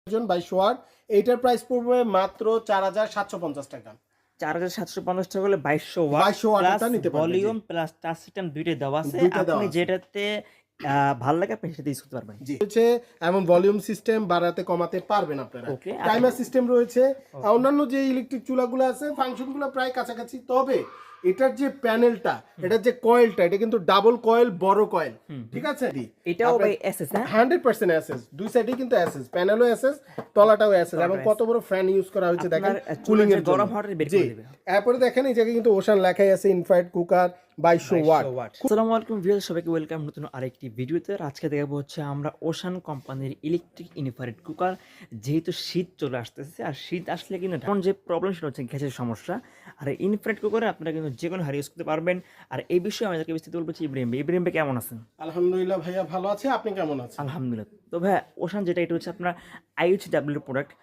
22 watt, এইটার price পড়বে মাত্র 4750 টাকা। 4750 টাকা হলে 2200 ওয়াট 2200 ওয়াটেরটা নিতে পারবেন। ভলিউম প্লাস টাচ সিস্টেম দুইটাই দেওয়া আছে। দুইটা দেওয়া আপনি আছে। যেটাতে ভালো লাগে আপনি সেটা ইউজ করতে পারবেন। জি হচ্ছে এমন ভলিউম সিস্টেম বাড়াতে কমাতে পারবেন আপনারা। ওকে, টাইমার সিস্টেম রয়েছে। অন্যান্য যে ইলেকট্রিক চুলাগুলো আছে ফাংশনগুলো প্রায় কাছাকাছি, তবে এটার যে প্যানেলটা, এটার যে কয়েলটা, এটা কিন্তু ডাবল কয়েল, বড় কয়েল, ঠিক আছে? এটাও ভাই এসএস, হ্যাঁ 100% এসএস, দুই সাইডেই কিন্তু এসএস, প্যানেলও এসএস, তলাটাও এসএস, এবং কত বড় ফ্যান ইউজ করা হয়েছে দেখেন কুলিং এর জন্য। গরম হাওয়াটা বের করে দিবে। এরপরে দেখেন এই জায়গায় কিন্তু ওশান লেখাই আছে, ইনফ্রারেড কুকার 2200 ওয়াট। আসসালামু আলাইকুম ভিউয়ার্স, সবাইকে ওয়েলকাম নতুন আরেকটি ভিডিওতে। আজকে দেখাবো হচ্ছে আমরা ওশান কোম্পানির ইলেকট্রিক ইনফ্রারেড কুকার। যেহেতু শীত চলে আসতেছে, আর শীত আসলে কিন্তু এখন যে প্রবলেম সেটা হচ্ছে গ্যাসের সমস্যা। আর ইনফ্রারেড কুকারে আপনারা কিন্তু যে কোনো হারে ইউজ করতে পারবেন। আর এই বিষয়ে আমাদেরকে বিস্তারিত বলবো ইব্রাহিম ভাই কেমন আছেন? আলহামদুলিল্লাহ ভাইয়া ভালো আছে, আপনি কেমন আছেন? আলহামদুলিল্লাহ। তো ভাইয়া ওশান যেটা, এটা হচ্ছে আপনার IHW প্রোডাক্ট।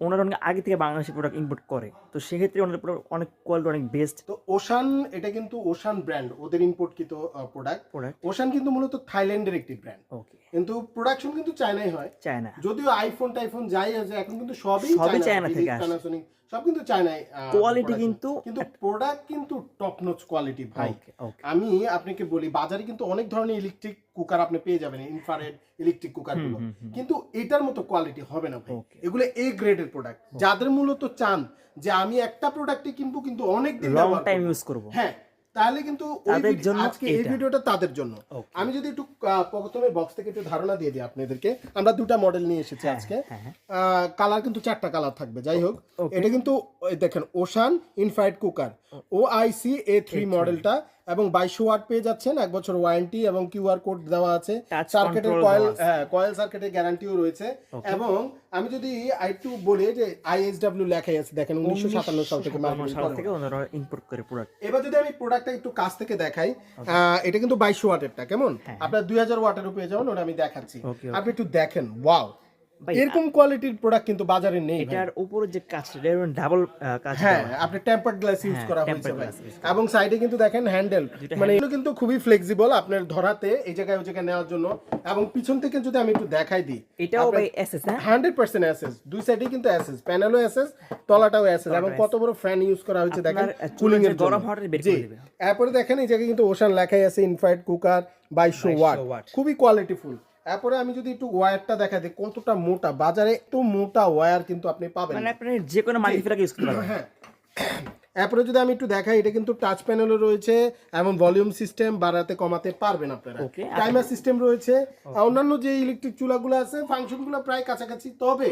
ওনারা অনেক আগে থেকে বাংলাদেশি প্রোডাক্ট ইম্পোর্ট করে, তো সেক্ষেত্রে ওনাদের প্রোডাক্ট অনেক কোয়ালিটি অনেক বেস্ট। তো ওশান, এটা কিন্তু ওশান ব্র্যান্ড, ওদের ইম্পোর্টকৃত প্রোডাক্ট। ওশান কিন্তু মূলত থাইল্যান্ডের একটি ব্র্যান্ড, ওকে, কিন্তু প্রোডাকশন কিন্তু চায়নায় হয়। চায়না, যদিও আইফোন টাইফোন যাই আছে এখন কিন্তু সবই চায়না থেকে আসে, প্যানাসোনিক সব কিন্তু চায়নায়। কোয়ালিটি কিন্তু প্রোডাক্ট কিন্তু টপ নচ কোয়ালিটি ভাই। আমি আপনাকে বলি, বাজারে কিন্তু অনেক ধরনের ইলেকট্রিক কুকার আপনি পেয়ে যাবেন, ইনফ্রারেড ইলেকট্রিক কুকার গুলো, কিন্তু এটার মতো কোয়ালিটি হবে না ভাই। এগুলো এ গ্রেডের প্রোডাক্ট। যাদের মূলত চান যে আমি একটা প্রোডাক্টই কিনবো কিন্তু অনেক দিন লং টাইম ইউজ করব, হ্যাঁ, তাহলে কিন্তু তাদের জন্য আজকে এই ভিডিওটা তাদের জন্য। আমি যদি একটু প্রথমে বক্স থেকে একটু ধারণা দিয়ে দিই আপনাদেরকে, আমরা দুটো মডেল নিয়ে এসেছি আজকে। কালার কিন্তু 4টা কালার থাকবে। যাই হোক, এটা কিন্তু দেখেন ocean infrared cooker OIC A3 মডেলটা, এবং 2200 ওয়াট পেয়ে যাচ্ছেন, 1 বছর ওয়ারেন্টি এবং QR কোড দেওয়া আছে। সার্কিটের কয়েল সার্কিটের গ্যারান্টিও রয়েছে। এবং আমি যদি একটু বলি যে ISW লেখাই আছে, দেখেন 1957 সাল থেকে ওনারা ইম্পোর্ট করে প্রোডাক্ট। এবার যদি আমি প্রোডাক্টটা একটু কাছ থেকে দেখাই, এটা কিন্তু 2200 ওয়াটেরটা, কেমন আপনার 2000 ওয়াটেরও পেয়ে যাবেন, ওটা আমি দেখাচ্ছি। আপনি একটু দেখেন, ওয়াও, এরকম কোয়ালিটির প্রোডাক্ট কিন্তু বাজারে নেই। এটার উপরে যে কাজটা, এটা ডাবল কাজ, হ্যাঁ, আপনি টেম্পারড গ্লাস ইউজ করা হয়েছে ভাই। এবং সাইডে কিন্তু দেখেন হ্যান্ডেল, মানে এগুলো কিন্তু খুবই ফ্লেক্সিবল আপনার ধরাতে, এই জায়গায় ওই জায়গায় নেওয়ার জন্য। এবং পিছন থেকে যদি আমি একটু দেখাই দিই, এটাও ভাই এসএস, 100% এসএস, দুই সাইডেই কিন্তু এসএস, প্যানেলও এসএস, তলাটাও এসএস, এবং কত বড় ফ্যান ইউজ করা হয়েছে দেখেন কুলিং এর জন্য। গরম হাওয়াটা বের করে দিবে। এরপরে দেখেন এই জায়গায় কিন্তু ওশান লেখাই আছে, ইনফ্রারেড কুকার 2200 ওয়াট, খুবই কোয়ালিটিফুল। এরপরে আমি যদি একটু ওয়্যারটা দেখা দিই কতটা মোটা, বাজারে একটু মোটা ওয়্যার কিন্তু আপনি পাবেন, মানে আপনি যে কোনো মাল্টিপ্লাগ ইউজ করতে পারবেন। হ্যাঁ, এরপরে যদি আমি একটু দেখাই, এটা কিন্তু টাচ প্যানেলও রয়েছে, এবং ভলিউম সিস্টেম বাড়াতে কমাতে পারবেন আপনারা। টাইমার সিস্টেম রয়েছে। অন্যান্য যে ইলেকট্রিক চুলাগুলো আছে ফাংশনগুলো প্রায় কাছাকাছি, তবে